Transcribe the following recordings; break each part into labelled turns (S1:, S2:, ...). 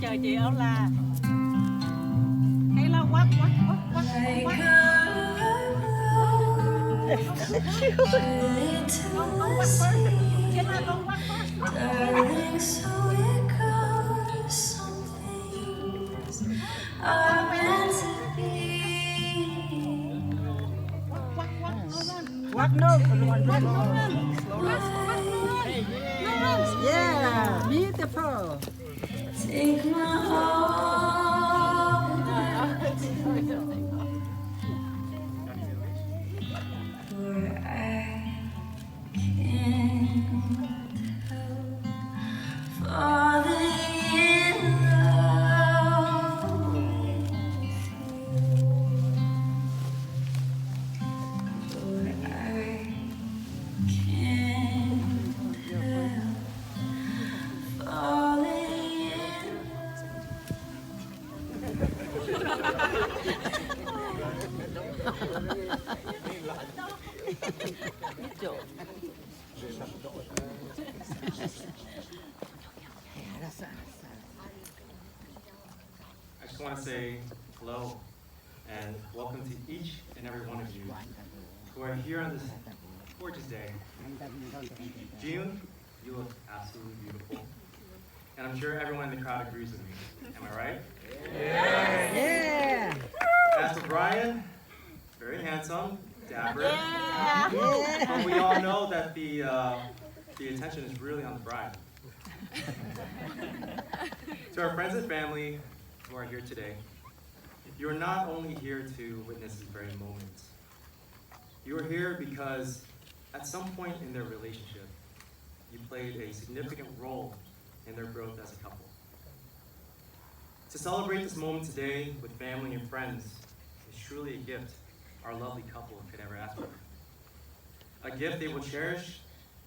S1: Chờ chị áo là hay là quát quát quát quát quát. Con quát first. Chết là con quát first. Quát no, quát no. Yeah, beautiful. Take my heart, for I can't help falling in love with you. For I can't help falling in.
S2: I just want to say hello and welcome to each and every one of you who are here on this gorgeous day. June, you look absolutely beautiful. And I'm sure everyone in the crowd agrees with me. Am I right?
S1: Yeah.
S2: As for Bryant, very handsome, dapper.
S1: Yeah.
S2: But we all know that the attention is really on the bride. To our friends and family who are here today, you are not only here to witness this very moment. You are here because at some point in their relationship, you played a significant role in their growth as a couple. To celebrate this moment today with family and friends is truly a gift our lovely couple could ever ask for. A gift they will cherish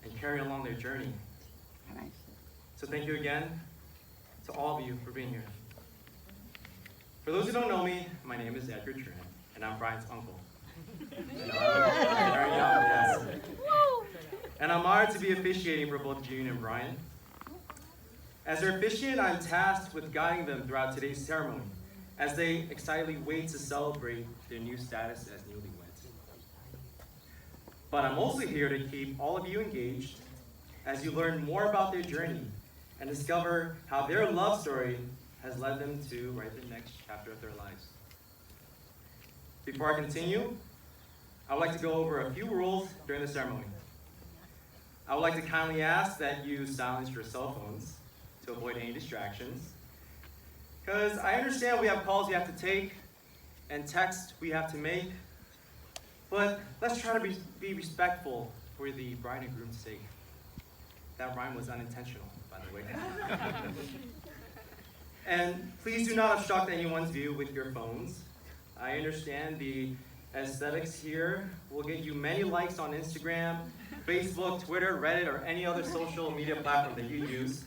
S2: and carry along their journey. So thank you again to all of you for being here. For those who don't know me, my name is Edgar Tran, and I'm Bryant's uncle. Very young, yes. And I'm honored to be officiating for both June and Bryant. As their officiant, I'm tasked with guiding them throughout today's ceremony, as they excitedly wait to celebrate their new status as newlyweds. But I'm also here to keep all of you engaged as you learn more about their journey and discover how their love story has led them to write the next chapter of their lives. Before I continue, I would like to go over a few rules during the ceremony. I would like to kindly ask that you silence your cell phones to avoid any distractions. Because I understand we have calls we have to take and texts we have to make, but let's try to be respectful for the bride and groom's sake. That rhyme was unintentional, by the way. And please do not obstruct anyone's view with your phones. I understand the aesthetics here will get you many likes on Instagram, Facebook, Twitter, Reddit, or any other social media platform that you use.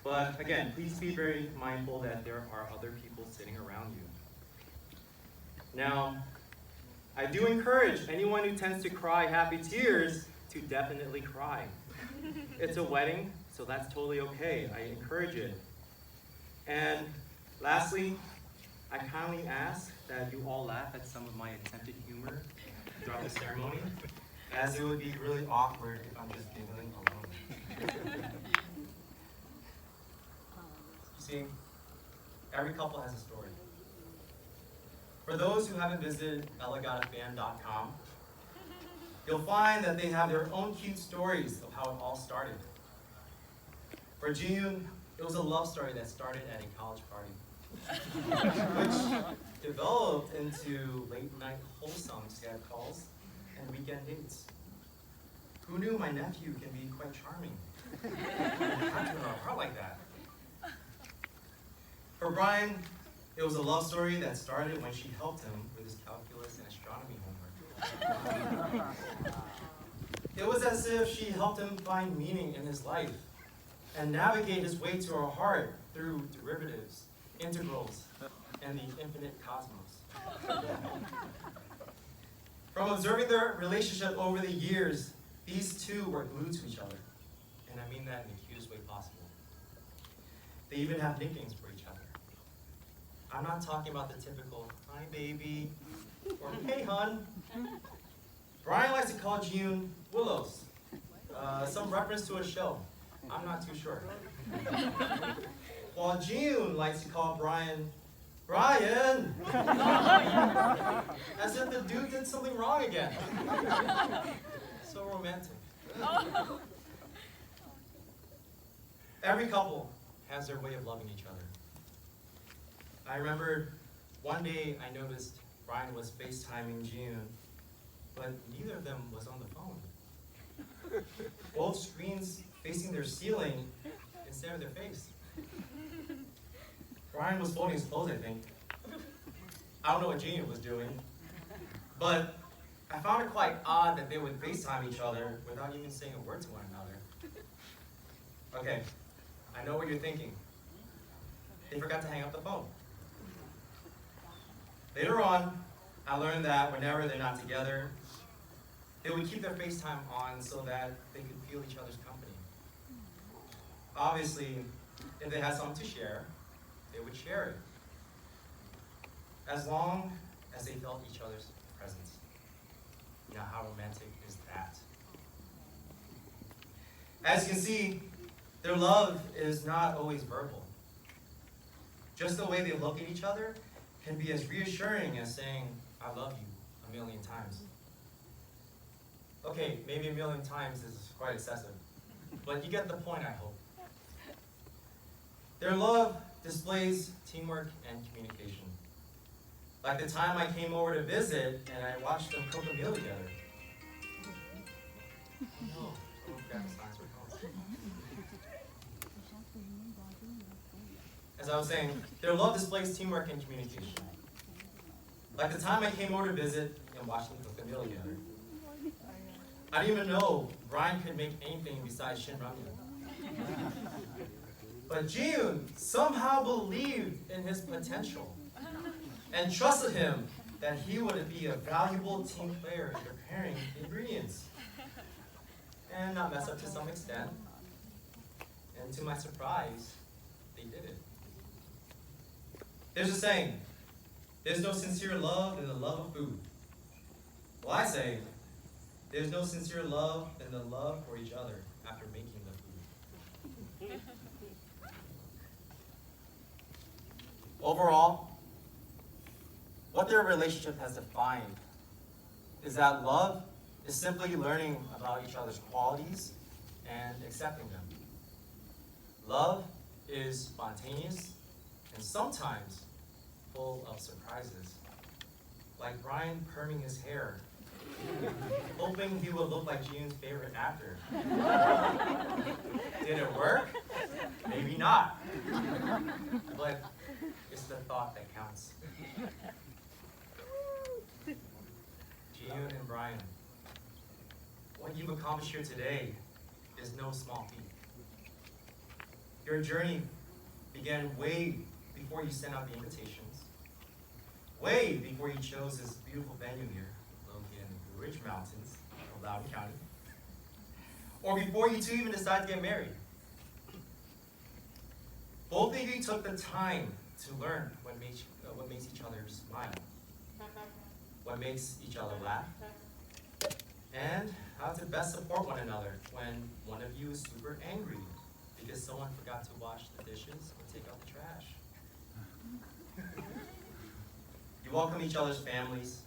S2: But again, please be very mindful that there are other people sitting around you. Now, I do encourage anyone who tends to cry happy tears to definitely cry. It's a wedding, so that's totally okay. I encourage it. And lastly, I kindly ask that you all laugh at some of my attempted humor throughout the ceremony, as it would be really awkward if I'm just giggling alone. See, every couple has a story. For those who haven't visited ellagottafan.com, you'll find that they have their own cute stories of how it all started. For June, it was a love story that started at a college party, which developed into late-night wholesome Skype calls and weekend dates. Who knew my nephew can be quite charming? How to a heart like that? For Brian, it was a love story that started when she helped him with his calculus and astronomy homework. It was as if she helped him find meaning in his life and navigate his way to her heart through derivatives, integrals, and the infinite cosmos. From observing their relationship over the years, These two were glued to each other, and I mean that in the cutest way possible. They even have nicknames for each other. I'm not talking about the typical, hi baby, or hey hun. Bryant likes to call June Willows, some reference to a show. I'm not too sure. While June likes to call Bryant, Brian! As if the dude did something wrong again. So romantic. Every couple has their way of loving each other. I remember one day I noticed Brian was FaceTiming June, but neither of them was on the phone. Both screens facing their ceiling instead of their face. Brian was folding his clothes, I think. I don't know what June was doing, but I found it quite odd that they would FaceTime each other without even saying a word to one another. Okay, I know what you're thinking. They forgot to hang up the phone. Later on, I learned that whenever they're not together, they would keep their FaceTime on so that they could feel each other's company. Obviously, if they had something to share, they would share it. As long as they felt each other's presence. You know, how romantic is that? As you can see, their love is not always verbal. Just the way they look at each other can be as reassuring as saying, I love you 1,000,000 times. Okay, maybe 1,000,000 times is quite excessive, but you get the point, I hope. Their love displays teamwork and communication. Like the time I came over to visit and I watched them cook a meal together. No, someone forgot to sign their phone. As I was saying, their love displays teamwork and communication. Like the time I came over to visit and watched them cook a meal together. I didn't even know Brian could make anything besides shin ramen. But June somehow believed in his potential and trusted him that he would be a valuable team player in preparing ingredients. And not mess up to some extent. And to my surprise, they did it. There's a saying, there's no sincere love than the love of food. Well, I say, there's no sincere love than the love for each other after making the food. Overall, what their relationship has defined is that love is simply learning about each other's qualities and accepting them. Love is spontaneous and sometimes full of surprises, like Brian perming his hair, hoping he would look like June's favorite actor. Did it work? Maybe not. But it's the thought that counts. June and Brian, what you've accomplished here today is no small feat. Your journey began way before you sent out the invitations, way before you chose this beautiful venue here, located in the Blue Ridge Mountains of Loudoun County, or before you two even decided to get married. Both of you took the time to learn what makes each other smile, what makes each other laugh, and how to best support one another when one of you is super angry because someone forgot to wash the dishes or take out the trash. You welcome each other's families,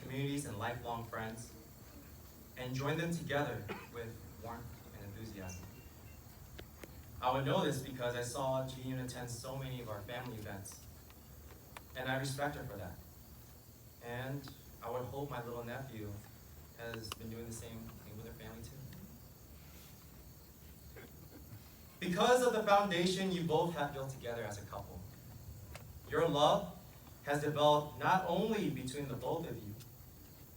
S2: communities, and lifelong friends, and join them together with warmth and enthusiasm. I would know this because I saw Jean attend so many of our family events, and I respect her for that. And I would hope my little nephew has been doing the same thing with her family too. Because of the foundation you both have built together as a couple, your love has developed not only between the both of you,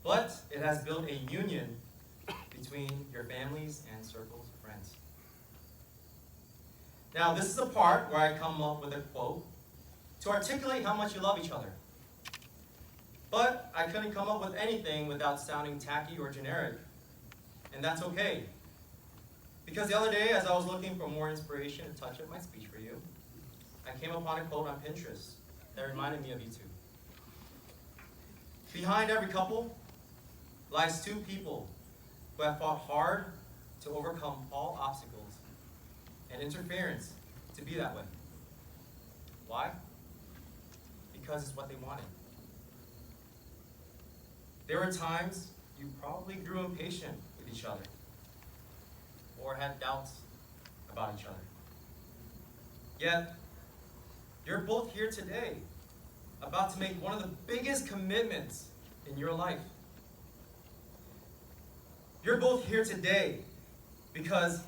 S2: but it has built a union between your families and circles of friends. Now, this is the part where I come up with a quote to articulate how much you love each other. But I couldn't come up with anything without sounding tacky or generic.
S3: And that's okay. Because the other day, as I was looking for more inspiration to touch up my speech for you, I came upon a quote on Pinterest that reminded me of you two. Behind every couple lies two people who have fought hard to overcome all obstacles and interference to be that way. Why? Because it's what they wanted. There were times you probably grew impatient with each other or had doubts about each other. Yet, you're both here today, about to make one of the biggest commitments in your life. You're both here today because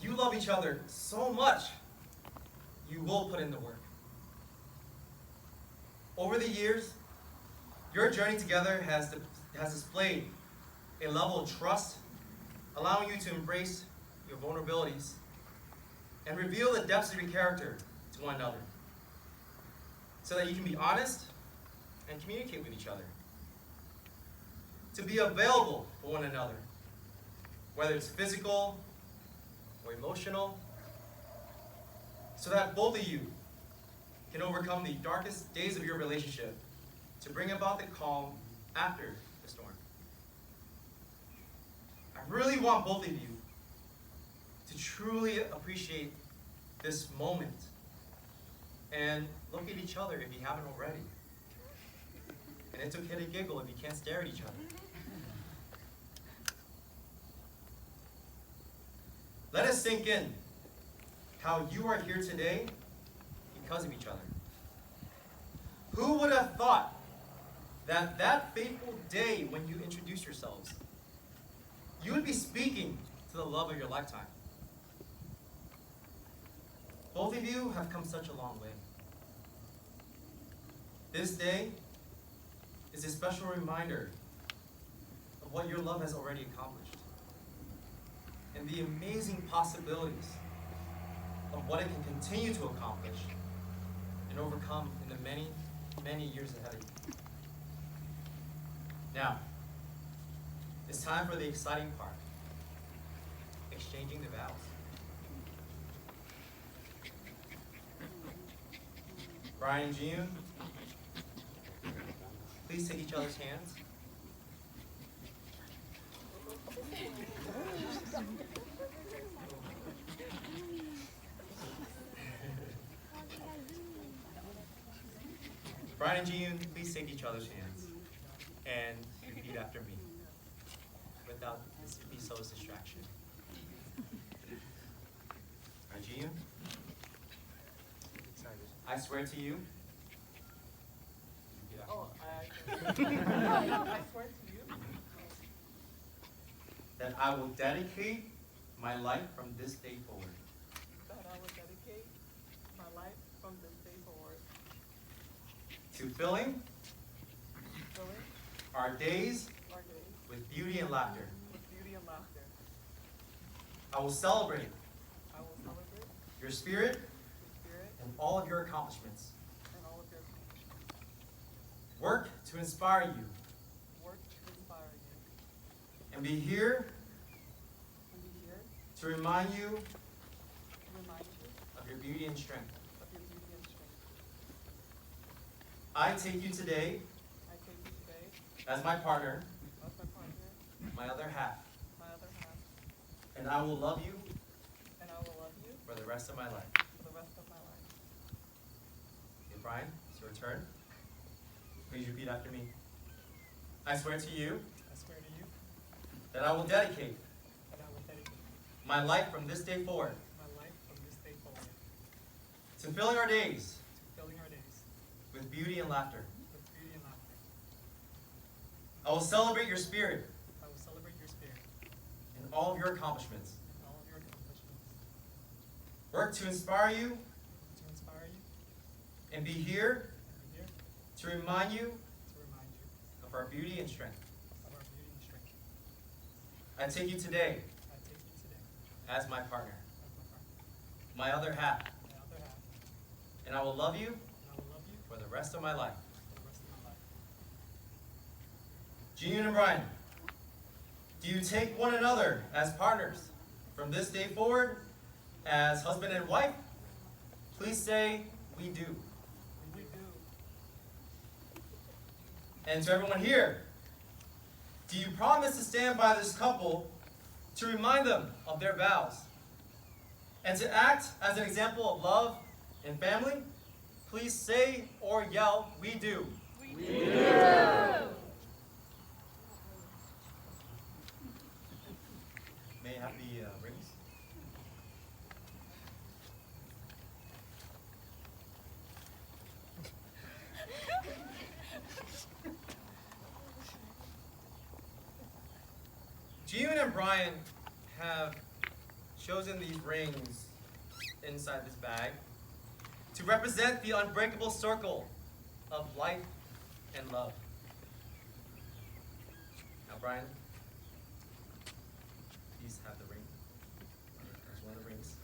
S3: you love each other so much, you will put in the work. Over the years, your journey together has displayed a level of trust, allowing you to embrace your vulnerabilities and reveal the depths of your character to one another, so that you can be honest and communicate with each other. To be available for one another, whether it's physical or emotional, so that both of you can overcome the darkest days of your relationship to bring about the calm after the storm. I really want both of you to truly appreciate this moment and look at each other if you haven't already. And it's okay to giggle if you can't stare at each other. Let us sink in how you are here today because of each other. Who would have thought that that fateful day when you introduced yourselves, you would be speaking to the love of your lifetime? Both of you have come such a long way. This day is a special reminder of what your love has already accomplished and the amazing possibilities of what it can continue to accomplish and overcome in the many, many years ahead of you. Now, it's time for the exciting part, exchanging the vows. Bryant and June, please take each other's hands. Bryant and June, please take each other's hands and repeat after me without this Miso's distraction. Bryant and June, I swear to you.
S1: I swear to you
S3: that I will dedicate my life from this day forward
S1: that I will dedicate my life from this day forward
S3: to filling
S1: filling
S3: our days
S1: our days
S3: with beauty and laughter.
S1: with beauty and laughter.
S3: I will celebrate
S1: I will celebrate
S3: your spirit
S1: your spirit
S3: and all of your accomplishments.
S1: and all of your accomplishments.
S3: Work to inspire you
S1: Work to inspire you
S3: and be here
S1: and be here
S3: to remind you
S1: to remind you
S3: of your beauty and strength.
S1: of your beauty and strength.
S3: I take you today
S1: I take you today
S3: as my partner,
S1: as my partner,
S3: my other half,
S1: my other half,
S3: and I will love you
S1: and I will love you
S3: for the rest of my life.
S1: for the rest of my life.
S3: Okay, Brian, it's your turn. Please repeat after me. I swear to you
S1: I swear to you
S3: that I will dedicate
S1: that I will dedicate
S3: my life from this day forward
S1: my life from this day forward
S3: to filling our days
S1: to filling our days
S3: with beauty and laughter.
S1: with beauty and laughter.
S3: I will celebrate your spirit
S1: I will celebrate your spirit
S3: and all of your accomplishments.
S1: and all of your accomplishments.
S3: Work to inspire you
S1: To inspire you
S3: and be here
S1: and be here
S3: to remind you
S1: to remind you
S3: of our beauty and strength.
S1: of our beauty and strength.
S3: I take you today
S1: I take you today
S3: as my partner,
S1: as my partner,
S3: my other half,
S1: my other half,
S3: and I will love you
S1: and I will love you
S3: for the rest of my life.
S1: for the rest of my life.
S3: June and Brian, Do you take one another as partners from this day forward as husband and wife? Please say, we do.
S1: We do.
S3: And to everyone here, do you promise to stand by this couple to remind them of their vows and to act as an example of love and family? Please say or yell, we do.
S1: We do.
S3: May I have the rings? June and Bryant have chosen these rings inside this bag to represent the unbreakable circle of life and love. Now, Bryant, please have the ring. There's one of the rings.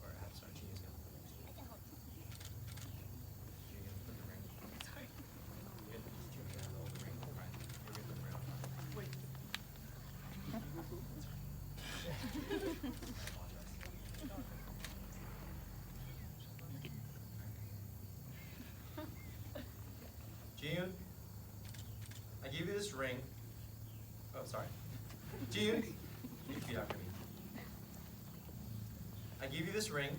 S3: Or sorry, Gina's gonna put the ring. Gina, put the ring. Gina, hold the ring. Right. You're gonna put the ring on.
S1: Wait.
S3: June, I give you this ring. Oh, sorry. June, you repeat after me. I give you this ring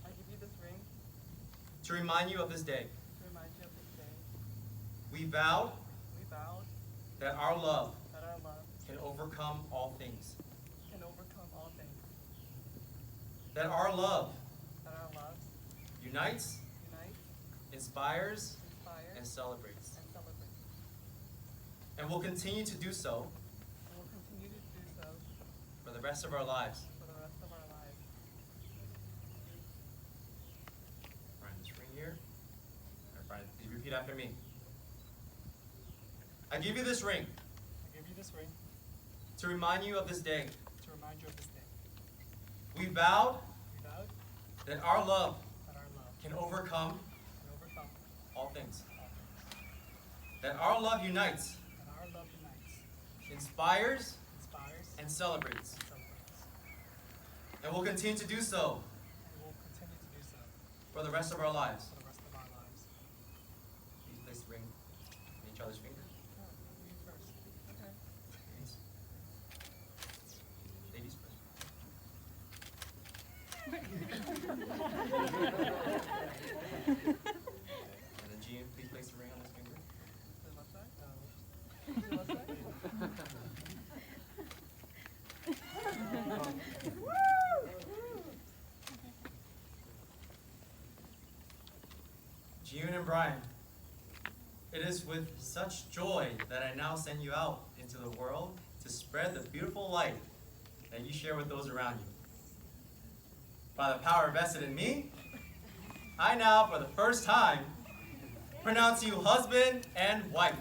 S1: I give you this ring
S3: to remind you of this day.
S1: to remind you of this day.
S3: We vowed
S1: We vowed
S3: that our love
S1: that our love
S3: can overcome all things.
S1: can overcome all things.
S3: That our love
S1: That our love
S3: unites,
S1: unites,
S3: inspires,
S1: inspires,
S3: and celebrates.
S1: and celebrates.
S3: And will continue to do so
S1: And will continue to do so
S3: for the rest of our lives.
S1: for the rest of our lives.
S3: Brian, this ring here. All right, Brian, please repeat after me. I give you this ring
S1: I give you this ring
S3: to remind you of this day.
S1: to remind you of this day.
S3: We vowed
S1: We vowed
S3: that our love
S1: that our love
S3: can overcome
S1: can overcome
S3: all things.
S1: all things.
S3: That our love unites,
S1: And our love unites,
S3: inspires,
S1: inspires,
S3: and celebrates.
S1: and celebrates.
S3: And will continue to do so
S1: And will continue to do so
S3: for the rest of our lives.
S1: for the rest of our lives.
S3: Please place the ring in each other's finger.
S1: You first. Okay.
S3: Please. Ladies first. And then Gian, please place the ring on his finger.
S1: The left side? The left side?
S3: June and Brian, it is with such joy that I now send you out into the world to spread the beautiful light that you share with those around you. By the power vested in me, I now, for the first time, pronounce you husband and wife.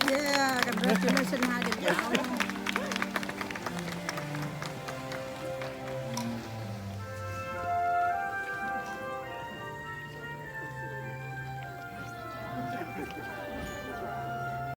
S4: Yeah, congratulations hai đứa cháu.